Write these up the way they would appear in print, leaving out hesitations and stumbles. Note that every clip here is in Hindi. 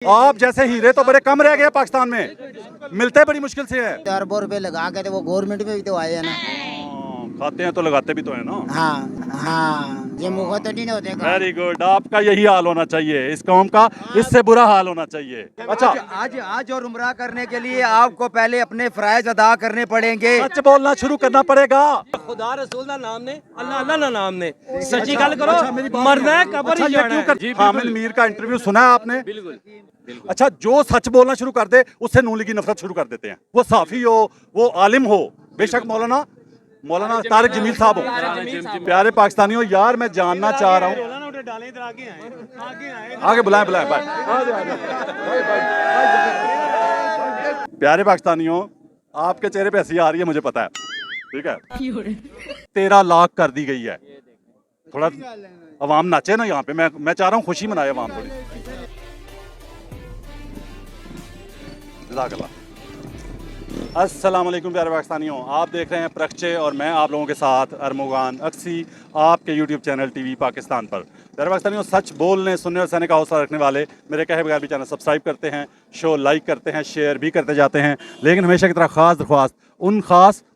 आप जैसे हीरे तो बड़े कम रह गए पाकिस्तान में, मिलते बड़ी मुश्किल से है। अरबों रुपए लगा के तो वो गवर्नमेंट में भी तो आए हैं ना। खाते हैं तो लगाते भी तो है ना। हाँ हाँ, ये मुँह तो नहीं होते काम। वेरी गुड, आपका यही हाल होना चाहिए, इस कौम का इससे बुरा हाल होना चाहिए। अच्छा, आज और उम्रा करने के लिए आपको पहले अपने फराइज अदा करने पड़ेंगे। सच बोलना शुरू करना पड़ेगा। खुदा रसूल दा नाम ने, अल्लाह अल्लाह दा नाम ने सच्ची गल करो। मरना है कब्र ही जाना है। हामिद मीर का इंटरव्यू सुना है आपने? बिल्कुल। अच्छा, जो सच बोलना शुरू कर दे उससे नून लीग की नफरत शुरू कर देते हैं। वो साफी हो, वो आलिम हो, बेशक मौलाना तारिक जमील साहब हो। प्यारे पाकिस्तानियों, यार मैं जानना चाह रहा हूँ, आगे बुलाएं भाई। प्यारे पाकिस्तानियों, आपके चेहरे पे हंसी आ रही है, मुझे पता है, ठीक है। 13 लाख कर दी गई है। थोड़ा अवाम नाचे ना यहाँ पे, मैं चाह रहा हूँ खुशी मनाए अवाम थोड़ी। जज़ाकल्लाह। अस्सलाम वालेकुम प्यारे पाकिस्तानियों, आप देख रहे हैं प्रक्षे और मैं आप लोगों के साथ अरमुगान अक्सी, आपके यूट्यूब चैनल टीवी पाकिस्तान पर। प्यारे पाकिस्तानियों, सच बोलने, सुनने और सहने का हौसला रखने वाले मेरे कहे बगैर भी चैनल सब्सक्राइब करते हैं, शो लाइक करते हैं, शेयर भी करते जाते हैं। लेकिन हमेशा की तरह ख़ास दरख्वास्त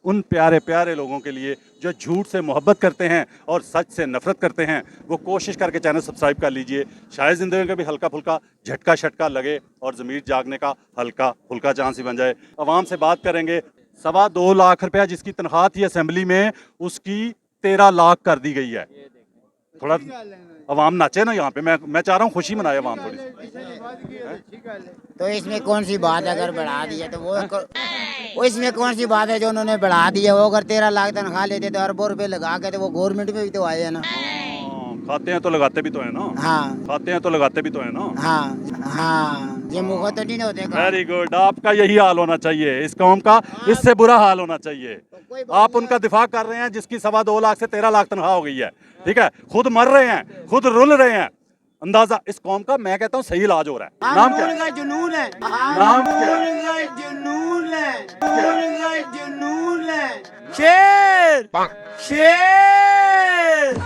उन प्यारे प्यारे लोगों के लिए जो झूठ से मोहब्बत करते हैं और सच से नफरत करते हैं, वो कोशिश करके चैनल सब्सक्राइब कर लीजिए। शायद ज़िंदगी का भी हल्का फुल्का झटका शटका लगे और ज़मीर जागने का हल्का फुल्का चांस ही बन जाए। अवाम से बात करेंगे। 2.25 लाख रुपया जिसकी तनख्वाह थी असेंबली में, उसकी 13 लाख कर दी गई है। थोड़ा अवाम नाचे ना यहाँ पे, मैं चाह रहा हूँ खुशी मनाए अवाम थोड़ी। तो इसमें कौन सी बात है, अगर बढ़ा दिया तो वो इसमें कौन सी बात है जो उन्होंने बढ़ा दिया। वो अगर 13 लाख तनख्वाह लेते तो अरबों रुपए लगा के तो वो गवर्नमेंट में भी तो आए हैं ना। खाते हैं तो लगाते भी तो है ना। हाँ खाते हैं तो लगाते भी तो है ना। हाँ, ये मुँह तो नहीं होते काम। वेरी गुड, आपका यही हाल होना चाहिए, इस कौम का इससे बुरा हाल होना चाहिए। आप उनका दिफा कर रहे हैं जिसकी 2.25 लाख से 13 लाख तनख्वाह हो गई है, ठीक है। खुद मर रहे हैं, खुद रुल रहे हैं। अंदाजा इस कौम का, मैं कहता हूँ, सही इलाज हो रहा है। नाम क्या है? जुनून है, नाम क्या है? जुनून है, जुनून है। शेर शेर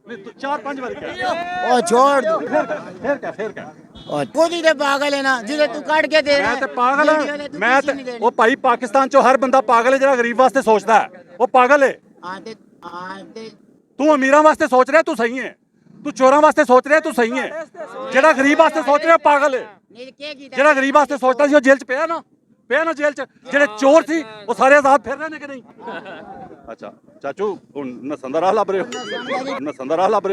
नहीं, तो 4-5 बार क्या? ओ छोड़ दो। फिर क्या? और खुद ही तो पागल है ना, जिसे तू काट के दे रहा मैं है। तो पागल वीडियो है, ने तू मैं किसी नहीं देनी। वो भाई पाकिस्तान चो हर बंदा पागल है, जरा गरीब वास्ते सोचता है, वो पागल है। आते आते तू अमीरा वास्ते सोच रहा है, तू सही है। तू चोरा वास्ते सोच रहा है, तू सही है। जरा गरीब वास्ते सोच रहा है, पागल है। जरा गरीब वास्ते सोचता सी, वो जेल च पिया ना जेल च। जेड़े चोर सी वो सारे आजाद फिर रहे ने कि नहीं? अच्छा चाचू, नसंदा राह लब रहे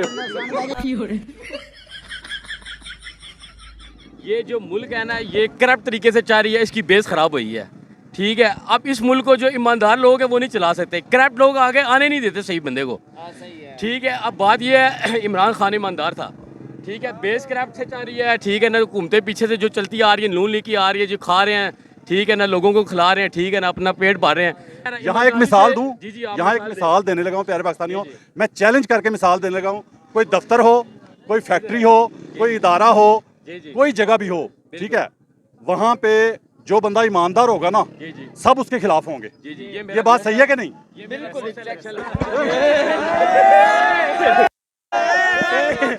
हो। ये जो मुल्क है ना, ये करप्ट तरीके से चल रही है, इसकी बेस खराब हुई है, ठीक है। अब इस मुल्क को जो ईमानदार लोग हैं वो नहीं चला सकते, करप्ट लोग आगे आने नहीं देते सही बंदे को, ठीक है। अब बात ये है, इमरान खान ईमानदार था, ठीक है। बेस करप्ट से चल रही है, ठीक है ना। घूमते पीछे से जो चलती आ रही है, नून लीग की आ रही है, जो खा रहे हैं, ठीक है ना, लोगों को खिला रहे हैं, ठीक है ना, अपना पेट भर रहे हैं। यहाँ एक मिसाल दूं, जी यहाँ एक मिसाल देने लगा हूँ प्यारे पाकिस्तानियों। मैं चैलेंज करके मिसाल देने लगा हूँ। कोई दफ्तर हो, कोई फैक्ट्री हो, कोई इदारा हो, कोई जगह भी हो, ठीक है, वहाँ पे जो बंदा ईमानदार होगा ना, सब उसके खिलाफ होंगे। ये बात सही है कि नहीं?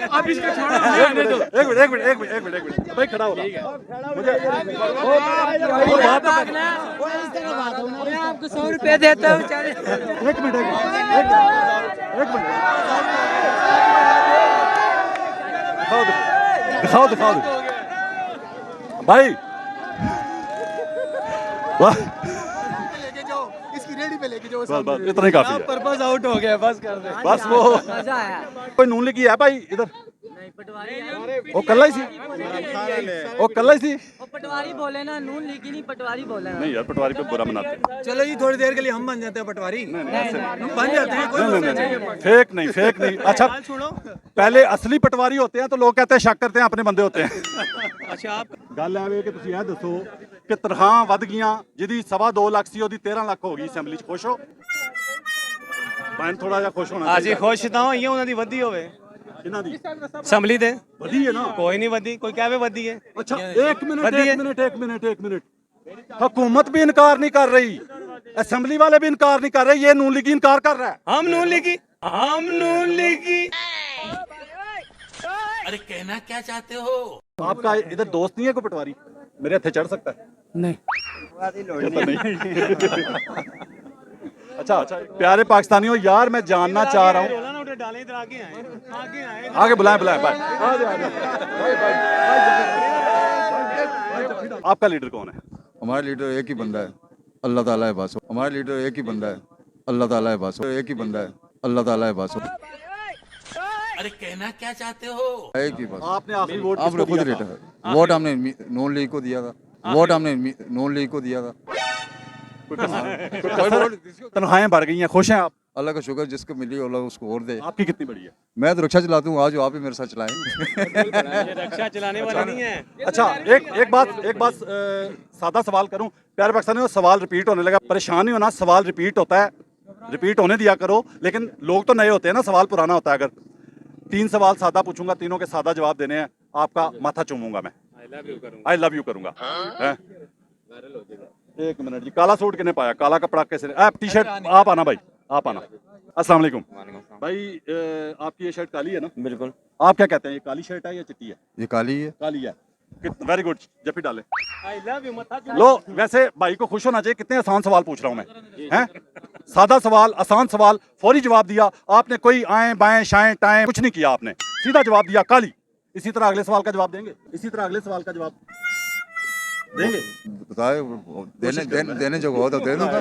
अब इसको छोड़ो, एक मिनट भाई, खड़ा हो रहा मुझे बात आपको 100 रुपए देता हूँ। एक मिनट दिखाओ भाई। वाह, इसकी रेडी पे लेके जाओ। बस इतना ही काफी है। पर्पस आउट हो गया, बस कर दे। बस वो कोई नून लीगी है भाई इधर? वो कल्ला ही सी, पटवारी बोले ना, नून लीगी नहीं, पटवारी बोले ना। नहीं यार, पटवारी पे बुरा मनाते हैं। चलो जी, थोड़ी देर के लिए हम बन जाते हैं पटवारी। हम बन जाते हैं, कोई नहीं, फेक नहीं। अच्छा, पहले असली पटवारी होते हैं तो लोग कहते हैं, शक करते हैं, अपने बंदे होते हैं। अच्छा, आप गल है कि तुसीं ਇਹ ਦੱਸੋ ਕਿ ਤਨਖਾਹਾਂ ਵੱਧ ਗਈਆਂ, ਜਿਹਦੀ 2.25 ਲੱਖ ਸੀ ਉਹਦੀ 13 ਲੱਖ ਹੋ ਗਈ। ਅਸੈਂਬਲੀ 'ਚ ਖੁਸ਼ ਹੋ? ਮੈਂ ਥੋੜਾ ਜਿਹਾ ਖੁਸ਼ ਹੋਣਾ ਅਸੀਂ ਖੁਸ਼ ਤਾਂ ਹੋਈਏ ਉਹਨਾਂ ਦੀ ਵਧੀ ਹੋਵੇ। ਇਹਨਾਂ ਦੀ ਅਸੈਂਬਲੀ ਦੇ ਵਧੀ ਹੈ ਨਾ? ਕੋਈ ਨਹੀਂ ਵਧੀ, ਕੋਈ ਕਹਵੇ ਵਧੀ ਹੈ। अच्छा, एक मिनट, हुकूमत भी इनकार नहीं कर रही, असेंबली वाले भी इनकार नहीं कर रहे, ये नून लीगी इनकार कर रहा है। हम नून लीगी अरे कहना क्या चाहते हो? आपका इधर दोस्त नहीं है कोई पटवारी, मेरे हथे चढ़ सकता है? नहीं कहता नहीं। अच्छा अच्छा, प्यारे पाकिस्तानियों, यार मैं जानना चाह रहा हूँ, डाले इधर आगे आए आगे बुलाएं बुलाएं भाई, आपका लीडर कौन है? हमारा लीडर एक ही बंदा है, अल्लाह ताला है बस। हमारा लीडर एक ही बंदा है, अल्लाह ताला है बस। एक ही बंदा है, अल्लाह ताला है बस। अरे कहना क्या चाहते हो? एक ही बस। आपने आखिरी वोट आपने किसको खुद दिया रेट था? है, वोट हमने नून लीग को दिया था। वोट हमने नून लीग को दिया था। तनख्वाहें बढ़ गई हैं, खुश हैं आप? अल्लाह का शुक्र, जिसको मिली अल्लाह उसको और दे। आपकी कितनी बड़ी है? मैं तो रिक्शा चलाता हूँ, आज आप ही मेरे साथ चलाएं। रक्षा चलाने वाला नहीं है। अच्छा, एक बात सादा सवाल करूं, प्यारे पाकिस्तानियों, सवाल रिपीट होने लगा, परेशान नहीं होना, सवाल रिपीट होता है, रिपीट होने दिया करो, लेकिन लोग तो नए होते हैं ना, सवाल पुराना होता है। अगर 3 सवाल सादा पूछूंगा, तीनों के सादा जवाब देने हैं, आपका माथा चूमूंगा मैं, आई लव यू करूंगा। हैं? एक मिनट जी, काला सूट किने पाया, काला कपड़ा कैसे, आप टी शर्ट, आप आना भाई, आप आना। अस्सलाम वालेकुम भाई, आपकी ये शर्ट काली है ना? बिल्कुल। आप क्या कहते हैं, ये काली शर्ट है या चिट्टी है? ये काली है। काली है, वेरी गुड, जफी डाले। आई लव यू मत लो, वैसे भाई को खुश होना चाहिए, कितने आसान सवाल पूछ रहा हूं मैं, हैं? सादा सवाल, आसान सवाल, फौरी जवाब दिया आपने, कोई आए बाएं शाएं टाएं कुछ नहीं किया आपने, सीधा जवाब दिया, काली। इसी तरह अगले सवाल का जवाब देंगे, इसी तरह अगले सवाल का जवाब देंगे। बताए देने जो हो तो दे दूंगा।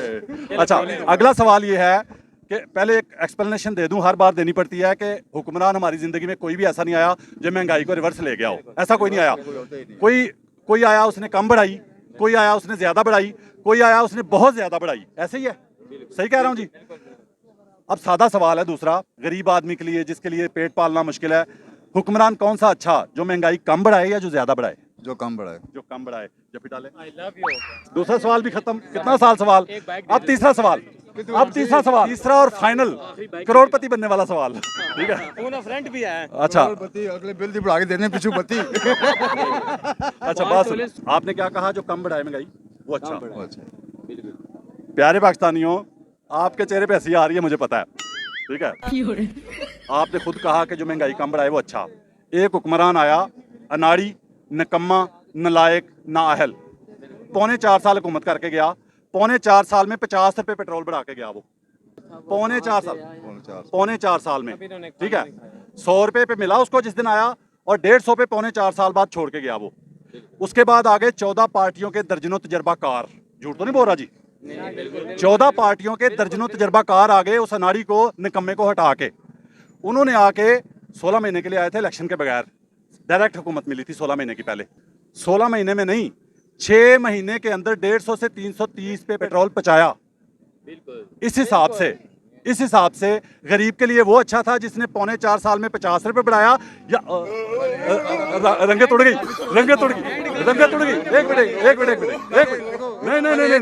अच्छा, अगला सवाल ये है कि पहले एक एक्सप्लेनेशन दे दूं, हर बार देनी पड़ती है कि हुक्मरान हमारी जिंदगी में कोई भी ऐसा नहीं आया जो महंगाई को रिवर्स ले गया हो, ऐसा कोई नहीं आया। कोई आया उसने कम बढ़ाई, कोई आया उसने ज्यादा बढ़ाई, कोई आया उसने बहुत ज्यादा बढ़ाई, ऐसे ही है, सही कह रहा हूं जी? अब सादा सवाल है दूसरा, गरीब आदमी के लिए, जिसके लिए पेट पालना मुश्किल है, हुक्मरान कौन सा अच्छा, जो महंगाई कम बढ़ाए या जो ज्यादा बढ़ाए? जो कम बढ़ाए। जो कम बढ़ाए, जब डाले। I love you. दूसरा सवाल भी खत्म, कितना साल सवाल, अब तीसरा सवाल, तीसरा और फाइनल करोड़पति बनने वाला सवाल, ठीक है? फ्रेंड भी है। अच्छा, अगले बिल दी बढ़ा के देने पीछू बत्ती। अच्छा बात सुनो, आपने क्या कहा, जो कम बढ़ाए महंगाई वो अच्छा। प्यारे पाकिस्तानियों, आपके चेहरे पे हंसी आ रही है, मुझे पता है, ठीक है? आपने खुद कहा कि जो महंगाई कम बढ़ाए वो अच्छा। एक हुक्मरान आया, अनाड़ी, निकम्मा, नलायक, नाअहल, 4.25 साल हुकूमत करके गया, 4.25 साल में 50 रुपए पेट्रोल बढ़ा के गया वो, 4.25 साल में, ठीक है? 100 रुपए पे मिला उसको जिस दिन आया, और 150 पे 4.25 साल बाद छोड़ के गया वो। उसके बाद आगे 14 पार्टियों के दर्जनों तजर्बाकार, झूठ तो नहीं बोल रहा जी, 14 पार्टियों के दर्जनों तजर्बाकार आगे उस अनाड़ी को, निकम्मे को हटा के, उन्होंने आके 16 महीने के लिए आए थे इलेक्शन के बगैर, डायरेक्ट हुकूमत मिली थी 16 महीने की पहले, 16 महीने में नहीं, 6 महीने के अंदर 150 से 330 पे पेट्रोल पहुंचाया। इस हिसाब से गरीब के लिए वो अच्छा था जिसने 4.25 साल में 50 रुपए बढ़ाया, या रंगे तोड़ गई, एक मिनट, नहीं,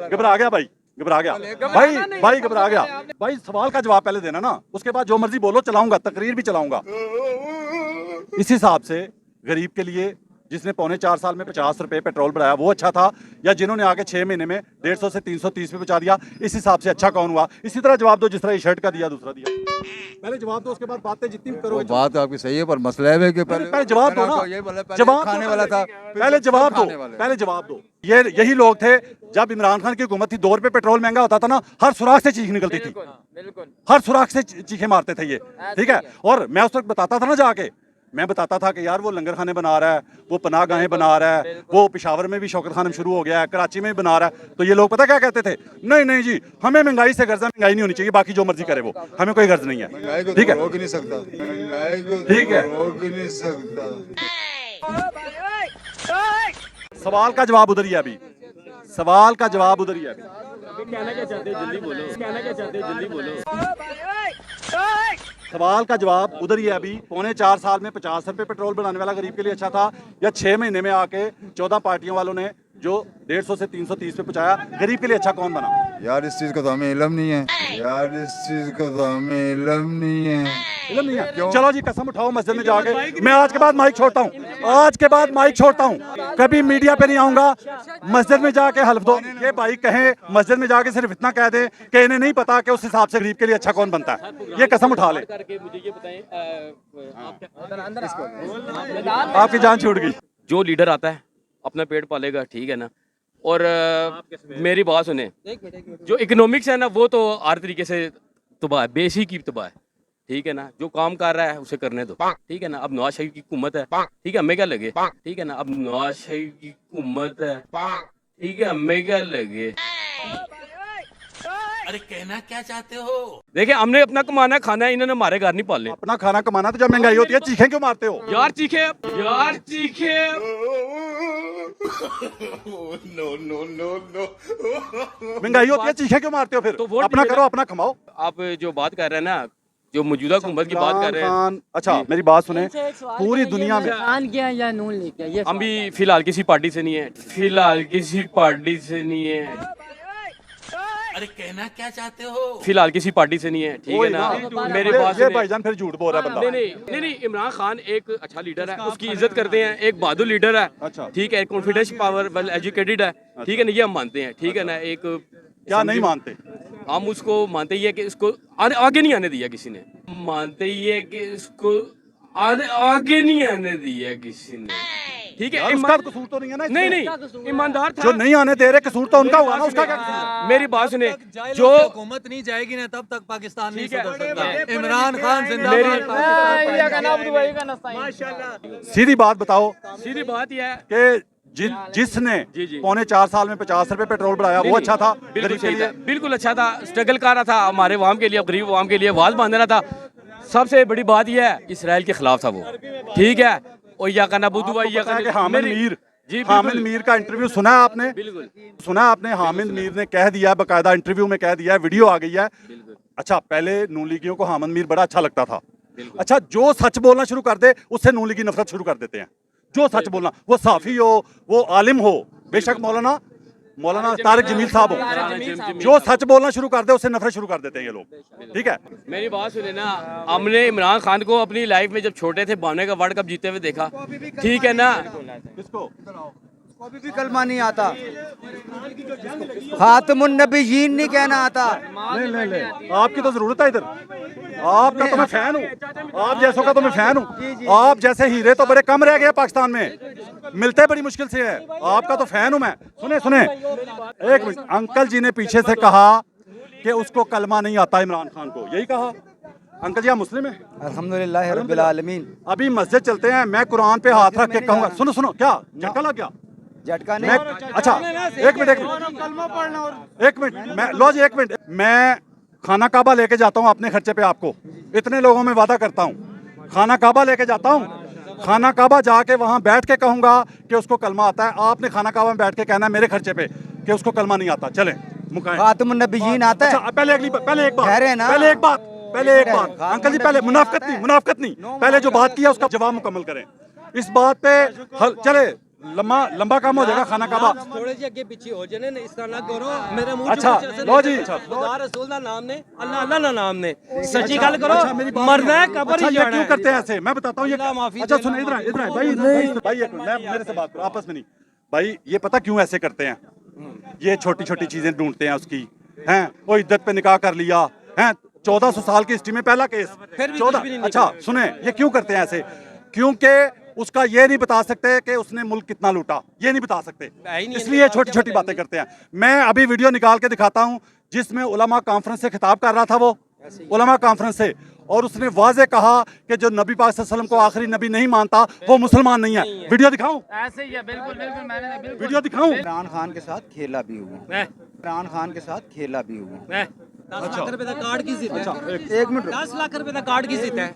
घबरा गया भाई, घबरा गया भाई, सवाल का जवाब पहले देना ना, उसके बाद जो मर्जी बोलो, चलाऊंगा, तकरीर भी चलाऊंगा। इस हिसाब से गरीब के लिए जिसने 4.25 साल में 50 रुपए पेट्रोल बढ़ाया वो अच्छा था, या जिन्होंने आगे 6 महीने में 150 से 330 पे पहुंचा दिया, इस हिसाब से अच्छा कौन हुआ? इसी तरह जवाब दो जिस तरह ये शर्ट का दिया, दूसरा दिया, पहले जवाब दो, उसके बाद बातें जितनी करोगे। बात आपकी सही है, पर मसला है कि पहले जवाब दो ना, जवाब खाने वाला था, पहले जवाब दो। यही लोग थे जब इमरान खान की हुकूमत थी, 2 रुपए पेट्रोल महंगा होता था ना, हर सुराख से चीख निकलती थी, हर सुराख से चीखें मारते थे ये, ठीक है? और मैं उस वक्त बताता था ना, जाके मैं बताता था कि यार वो लंगर खाने बना रहा है, वो पनाह गाहें बना रहा है, वो पेशावर में भी शौकत खानम शुरू हो गया है, कराची में भी बना रहा है, तो ये लोग पता क्या कहते थे, नहीं जी, हमें महंगाई से गर्ज है, महंगाई नहीं होनी चाहिए, बाकी जो मर्जी करे वो, हमें कोई गर्ज नहीं है, ठीक है? रोक ही नहीं सकता, ठीक है, रोक ही नहीं सकता। सवाल का जवाब उधर ही है अभी, सवाल का जवाब उधर ही है अभी। कहना क्या चाहते हो, जल्दी बोलो। सवाल का जवाब उधर ही है अभी। 4.25 साल में 50 रुपए पेट्रोल बनाने वाला गरीब के लिए अच्छा था, या 6 महीने में आके 14 पार्टियों वालों ने जो 150 से 330 पे पहुंचाया, गरीब के लिए अच्छा कौन बना? यार इस चीज का तो हमें इल्म नहीं है, यार इस चीज का तो हमें इल्म नहीं है। इल्म नहीं है? चलो जी कसम उठाओ मस्जिद में जाके। मैं आज के बाद माइक छोड़ता हूँ, आज के बाद माइक छोड़ता हूँ, कभी मीडिया पे नहीं आऊंगा। मस्जिद में जाके हल्फ दो, ये भाई कहें मस्जिद में जाके सिर्फ इतना कह दे कि इन्हें नहीं पता कि उस हिसाब से गरीब के लिए अच्छा कौन बनता है, ये कसम उठा ले। करके मुझे ये बताएं, आपकी जान छूट गई। जो लीडर आता है अपना पेट पालेगा, ठीक है ना। और मेरी बात सुने, जो इकोनॉमिक्स है ना वो तो हर तरीके से तबाह है, बेसिक की तबाह है, ठीक है ना। जो काम कर रहा है उसे करने दो, ठीक है ना। अब नवाज शरीफ की हुकूमत है, ठीक है, हमें क्या लगे, ठीक है ना। अब नवाज शरीफ की हुकूमत है, ठीक है, हमें क्या लगे। अरे कहना क्या चाहते हो? देखिए हमने अपना कमाना है, खाना है, इन्होंने हमारे घर नहीं पालने। अपना खाना कमाना, तो जब महंगाई होती है चीखें क्यों मारते हो? यार चीखे, यार चीखे। महंगाई होती है चीखें क्यों मारते हो फिर? तो वोट अपना दीजिए करो, ना। अपना कमाओ। आप जो बात कर रहे हैं ना, जो मौजूदा हुकूमत की बात कर रहे हैं, खान, अच्छा मेरी बात सुने, पूरी दुनिया में खान क्या या नून लीग क्या, ये हम भी फिलहाल किसी पार्टी से नहीं है, फिलहाल किसी पार्टी से नहीं है, अरे कहना क्या चाहते हो? फिलहाल किसी पार्टी से नहीं है, ठीक है ना। मेरे पास ये भाईजान फिर झूठ बोल रहा है बंदा। नहीं, इमरान खान एक अच्छा लीडर है, उसकी इज्जत करते हैं, एक बहादुर लीडर है, अच्छा। ठीक है, कॉन्फिडेंस पावर, वेल एजुकेटेड है, ठीक है ना, ये हम मानते हैं, ठीक है ना। एक क्या नहीं मानते? हम उसको मानते ही है कि इसको आगे नहीं आने दिया किसी ने, मानते ही है कि इसको आगे नहीं आने दिया किसी ने, ठीक है। यार उसका कसूर तो नहीं है ना? नहीं, ईमानदार था। जो नहीं आने दे रहे कसूर तो उनका हुआ ना, उसका क्या कसूर है? मेरी बात सुने, जो हुकूमत नहीं जाएगी ना तब तक पाकिस्तान नहीं ठीक है। सुधर सकता। इमरान खान सीधी बात बताओ सीधी बात यह है, कि जिसने जी। पौने 4 साल में 50 रुपए पेट्रोल बढ़ाया वो अच्छा था बिल्कुल गरीब के सही था, लिए? बिल्कुल अच्छा था, स्ट्रगल कर रहा था हमारे वाम के लिए, गरीब वाम के लिए आवाज बांध रहा था। सबसे बड़ी बात यह है, इसराइल के खिलाफ था वो, ठीक है। और या का नबूदु आपको पता है कि हामिद मीर, जी हामिद मीर का इंटरव्यू सुना है आपने? बिल्कुल सुना है आपने? हामिद मीर ने कह दिया, बकायदा इंटरव्यू में कह दिया, वीडियो आ गई है। अच्छा, पहले नून लीगियों को हामिद मीर बड़ा अच्छा लगता था। अच्छा, जो सच बोलना शुरू कर दे उससे नून लीगी नफरत शुरू कर देते हैं। जो सच बोलना, वो साफी हो, वो आलिम हो, बेशक मौलाना तारिक जमील साहब हो, जो सच बोलना शुरू कर दे उससे नफरत शुरू कर देते हैं ये लोग, ठीक है। मेरी बात सुने ना, हमने इमरान खान को अपनी लाइफ में जब छोटे थे बाने का वर्ल्ड कप जीते हुए देखा, ठीक है ना। किसको? अभी भी कलमा नहीं आता, खातमुन नबीयीन नहीं कहना आता। नहीं, आपकी तो जरूरत है इधर, आपका तो मैं फैन हूँ, आप जैसों का तो मैं फैन हूँ। आप जैसे हीरे तो बड़े कम रह गए पाकिस्तान में, मिलते बड़ी मुश्किल से है। आपका तो फैन हूँ मैं। सुने एक मिनट, अंकल जी ने पीछे से कहा कि उसको कलमा नहीं आता इमरान खान को, यही कहा? अंकल जी आप मुस्लिम हैं? अल्हम्दुलिल्लाह रब्बिल आलमीन। अभी मस्जिद चलते हैं, मैं कुरान पे हाथ रख के कहूंगा, सुनो क्या झटका लग गया? झटका मैं नहीं। अच्छा एक मिनट मैं लो जी, एक मिनट, मैं खाना काबा लेके जाता हूँ अपने खर्चे पे, आपको इतने लोगों में वादा करता हूँ, खाना काबा लेके जाता हूँ, खाना काबा जाके वहाँ बैठ के कहूँगा कि उसको कलमा आता है। आपने खाना काबा में बैठ के कहना है मेरे खर्चे पे कि उसको कलमा नहीं आता। चलें मुकाए। खातमुन नबीयीन आता है। अच्छा, पहले एक बात कह रहे हैं ना। पहले एक बात अंकल जी, पहले मुनाफकत नहीं, पहले जो बात किया उसका जवाब मुकम्मल करें। इस बात पे चले, लंबा काम हो जाएगा खाना काबा। थोड़े से आगे पीछे हो जाने ना, इसका ना करो मेरे मुंह अच्छा, लो जी, खुदा रसूल दा नाम ने, अल्लाह दा नाम ने, सच्ची गल करो। मरना है कब्र अच्छा, ही ये जाना क्यों है। करते हैं ऐसे? मैं बताता हूँ ये। अल्लाह माफी अच्छा देना, सुनो, इधर भाई एक मिनट, मेरे से बात करो, आपस में नहीं भाई। ये पता क्यों ऐसे करते हैं? ये छोटी छोटी चीजें ढूंढते हैं उसकी, हैं वो इद्दत पे निकाह कर लिया, हैं 1400 साल की हिस्ट्री में पहला केस, 14। अच्छा सुने, ये क्यों करते हैं ऐसे? क्योंकि उसका ये नहीं बता सकते कि उसने मुल्क कितना लूटा, ये नहीं बता सकते, इसलिए छोटी छोटी बातें करते हैं। मैं अभी वीडियो निकाल के दिखाता हूँ जिसमें उलमा कॉन्फ्रेंस से खिताब कर रहा था, वो उलमा कॉन्फ्रेंस से, और उसने वाजे कहा कि जो नबी पाक सल्लल्लाहु अलैहि वसल्लम को आखिरी नबी नहीं मानता वो मुसलमान नहीं है। वीडियो दिखाऊं? ऐसे ही है, बिल्कुल मैंने वीडियो दिखाऊं? इमरान खान के साथ खेला भी हुआ, इमरान खान के साथ खेला भी हुआ। 10 लाख रुपए का कार्ड की जिद है। एक मिनट, 10 लाख रुपए का कार्ड की जिद है।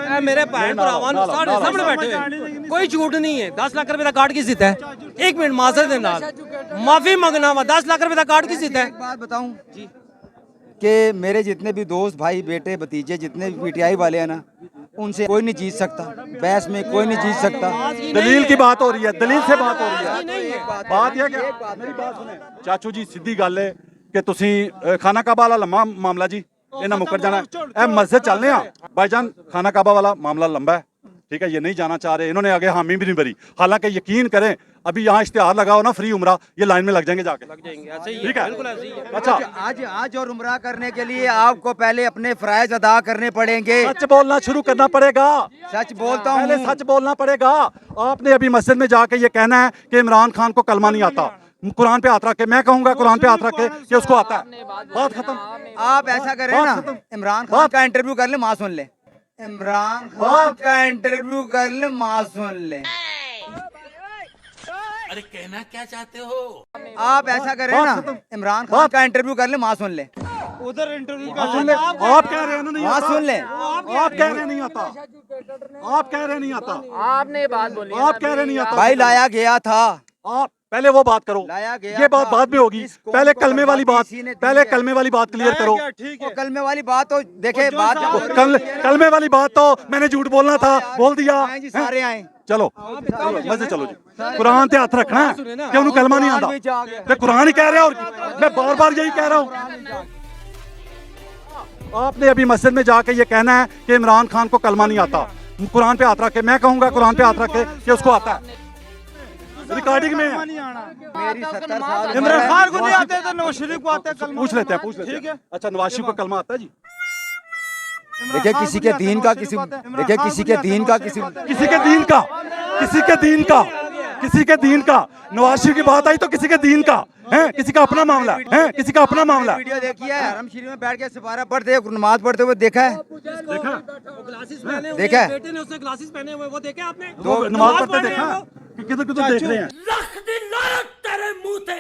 ए मेरे भैन भरावान सारे सामने बैठे हुए, कोई झूठ नहीं है। 10 लाख रुपए का कार्ड की जिद है। एक मिनट माजरत है नाल, माफी मांगना हुआ, 10 लाख रुपए का कार्ड की जिद है। एक बात बताऊं जी, कि मेरे जितने भी दोस्त भाई बेटे भतीजे जितने भी पीटीआई वाले हैं ना, उनसे कोई नहीं जीत सकता, बहस में कोई नहीं जीत सकता। दलील की बात हो रही है, दलील से बात हो रही है। बात यह कि मेरी बात सुने चाचू जी, सीधी गल है ਕਿ ਤੁਸੀਂ ਖਾਨਾ ਕਾਬਾ ਵਾਲਾ ਲੰਮਾ ਮਾਮਲਾ ਜੀ ਇਹਨਾਂ ਮੁੱਕਰ ਜਾਣਾ ਇਹ मस्जिद चलने भाईजान खाना काबा वाला मामला लंबा है ठीक है ये नहीं जाना चाह रहे इन्होंने आगे हामी भी नहीं भरी हालांकि यकीन करें अभी यहाँ इश्तिहार लगाओ ना फ्री उमरा ये लाइन में लग जाएंगे जाके ठीक है अच्छा आज और उम्रा करने के लिए आपको पहले अपने फराइज अदा करने पड़ेंगे सच बोलना शुरू करना पड़ेगा सच बोलता पहले हूँ सच बोलना पड़ेगा आपने अभी मस्जिद में जाके ये कहना है कि इमरान खान को कलमा नहीं आता कुरान पे हाथ रख के मैं कहूंगा कुरान पे हाथ रख के कि उसको आता है बात खत्म आप ऐसा करें बात ना खत्म। इमरान खान का इंटरव्यू कर ले माँ सुन ले इमरान खान का इंटरव्यू कर ले माँ सुन ले अरे कहना क्या चाहते हो आप ऐसा करें बात ना खत्म। इमरान खान का इंटरव्यू कर ले माँ सुन ले उधर इंटरव्यू सुन ले आप कह रहे हैं ना नहीं माँ आता सुन ले आप कह रहे नहीं आता आप कह रहे नहीं आता आपने ये बात बोली आप कह रहे नहीं आता भाई लाया गया था आप पहले वो बात करो लाया गया ये बात था। बाद में होगी इस कौम पहले को कलमे वाली बात किसी ने दी पहले है। कलमे वाली बात क्लियर करो ठीक वो कलमे वाली बात तो देखे बात कलमे वाली बात तो मैंने झूठ बोलना था बोल दिया आए जी सारे आए चलो मजे चलो जी कुरान ते हाथ रखना है कि उन्हें कलमा नहीं आता कुरान भी मैं कुरान ही कह रहा और मैं बार बार यही कह रहा हूँ आपने अभी मस्जिद में जाके ये कहना है कि इमरान खान को कलमा नहीं आता कुरान पे हाथ रख के मैं कहूंगा कुरान पे हाथ रख के कि उसको आता है रिकॉर्डिंग में है मेरी 70 साल इमरान खान को नहीं आते तो नवाज शरीफ को आते हैं पूछ लेते हैं अच्छा नवाज शरीफ को कलमा आता है जी देखिए किसी के दीन का किसी देखिए किसी के दीन का किसी किसी के दीन का किसी के दीन का किसी के दीन का नवाज शरीफ की बात आई तो किसी के दीन का है किसी का अपना मामला है किसी का अपना मामला है वीडियो देखी है हरम शरीफ में बैठ के सिपारा पढ़ते नमाज पढ़ते हुए देखा है ग्लासेस पहने हुए देखा है? बेटे ने उसने ग्लासेस पहने हुए वो देखे आपने दो नमाज पढ़ते देखा किधर किधर देख रहे हैं लख दी लानत तेरे मुंह ते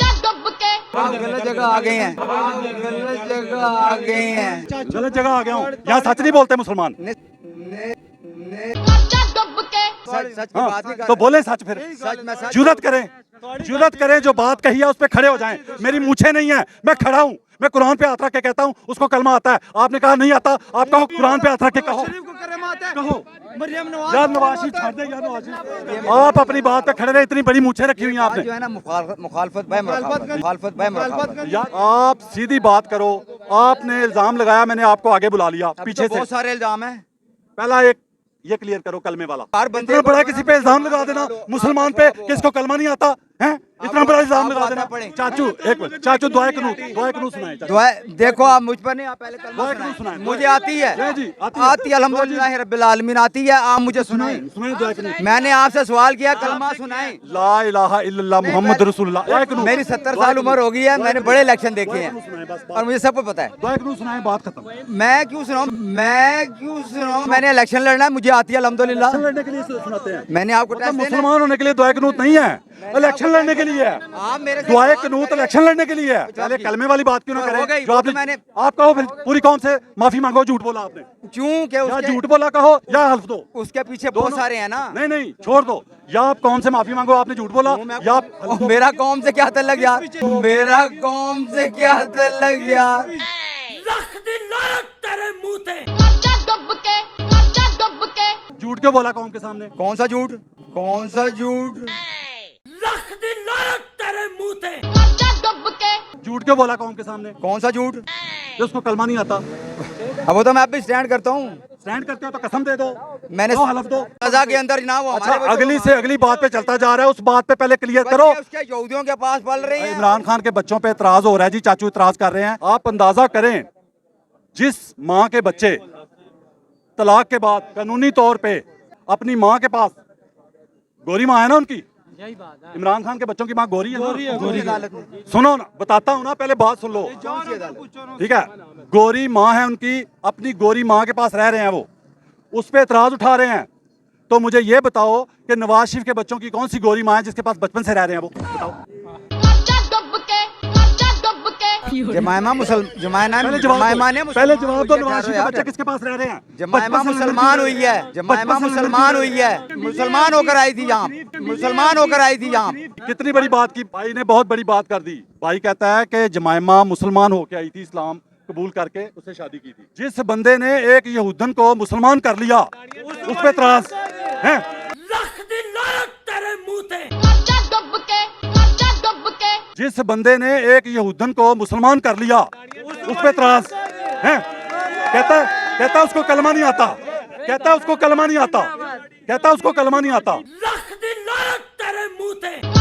गलत जगह आ गए हैं गलत जगह आ गए हैं गलत जगह आ गया हूँ यहाँ सच नहीं बोलते मुसलमान सच सच की हाँ, बात ही कर तो बोले सच फिर सच मैं सच जुरत करें जो बात कही है उस पे खड़े हो जाएं मेरी मूछें नहीं है मैं खड़ा हूँ मैं कुरान पे हाथ रख के कहता हूँ उसको कलमा आता है आपने कहा नहीं आता आप कहो कुरान पे हाथ रख के कहो शरीफ को करे माते हैं कहो मरियम नवाज यार नवाज शरीफ छोड़ दे यार नवाज शरीफ आप अपनी बात पे खड़े रहे इतनी बड़ी मूछें रखी हुई हैं आज आपने जो है ना मुखालफत भाई यार आप सीधी बात करो आपने इल्जाम लगाया मैंने आपको आगे बुला लिया पीछे से बहुत सारे इल्जाम हैं पहला एक ये क्लियर करो कलमे वाला हर बंदे इतना को- बड़ा किसी पे इल्जाम लगा देना मुसलमान पे कि इसको कलमा नहीं आता है इतना बड़ा इल्जाम लगा देना चाचू एक मिनट चाचू दुआए कनूत सुनाए चाचू। दुआ देखो आप मुझ पर नहीं आप पहले कलमा दुआ सुनाएं। क्यों सुनाएं? मुझे आती है जी, आती है। आती है अल्हम्दुलिल्लाह रब्बिल आलमीन आती है आप मुझे सुनाएं सुनाए दुआए कनूत मैंने आपसे सवाल किया कलमा सुनाएं ला इलाहा इल्लल्लाह मुहम्मद रसूलुल्लाह दुआए कनूत मेरी 70 साल उम्र हो गई है मैंने बड़े इलेक्शन देखे हैं और मुझे सब कुछ पता है दुआए कनूत सुनाए बात खत्म मैं क्यों सुनाऊं मैंने इलेक्शन लड़ना है मुझे आती है अल्हम्दुलिल्लाह लड़ने के लिए सुनाते हैं मैंने आपको टेस्ट देना है। मुसलमान होने के लिए दुआए कनूत नहीं है इलेक्शन लड़ने के लिए है आप मेरे से दुआए सवाल कनूत करें। इलेक्शन लड़ने के लिए है पहले कलमे वाली बात क्यों ना हो गई, करें जो वो आपने तो मैंने- आप कहो फिर पूरी कौम से माफी मांगो झूठ बोला आपने क्यों के या उसके झूठ बोला कहो या हल्फ दो उसके पीछे बहुत सारे हैं ना नहीं नहीं छोड़ दो या आप कौन से माफी मांगो आपने झूठ बोला या आप हल्फ दो। मेरा कौम से क्या तल्लक यार मेरा कौम से क्या तल्लक यार लख दी लानत तेरे मुंह ते झूठ क्यों बोला कौम के सामने कौन सा झूठ लख दी लानत तेरे मुंह ते झूठ क्यों बोला कौम के सामने कौन सा झूठ जो उसको कलमा नहीं आता अब वो तो मैं अब भी स्टैंड करता हूँ स्टैंड करते हो तो कसम दे दो मैंने दो हलफ दो सजा के अंदर जनाब वो अच्छा हमारे बच्चों अगली को- से अगली बात पे चलता जा रहा है उस बात पे पहले क्लियर करो बच्चे उसके यहूदियों के पास पल रहे हैं इमरान खान के बच्चों पे इतराज हो रहा है जी चाचू इतराज कर रहे हैं आप अंदाजा करें जिस माँ के बच्चे तलाक के बाद कानूनी तौर पे अपनी माँ के पास गोरी माँ है ना उनकी इमरान खान के बच्चों की माँ गोरी है ना? सुनो ना बताता हूँ ना पहले बात सुन लो ठीक है गोरी माँ है उनकी अपनी गोरी माँ के पास रह रहे हैं वो उस पे एतराज उठा रहे हैं तो मुझे ये बताओ कि नवाज शरीफ के बच्चों की कौन सी गोरी माँ है जिसके पास बचपन से रह रहे हैं वो बताओ जमायमा पहले जवाब जमायमा दो ने पहले जवाब दो नवाज शरीफ के बच्चे किसके पास रह रहे हैं जमायमा बचपन से मुसलमान हुई है जमायमा मुसलमान हुई है मुसलमान होकर आई थी यहाँ मुसलमान होकर आई थी यहाँ कितनी बड़ी बात की भाई ने बहुत बड़ी बात कर दी भाई कहता है कि जमायमा मुसलमान होके आई थी इस्लाम कबूल करके उससे शादी की थी जिस बंदे ने एक यहूदन को मुसलमान कर लिया उस पे त्रास है लख दी लानत तेरे मुंह ते जिस बंदे ने एक यहूदन को मुसलमान कर लिया उस पे त्रास है, कहता उसको कलमा नहीं आता, कहता उसको कलमा नहीं आता, कहता उसको कलमा नहीं आता। लख दी लानत तेरे मुंह ते।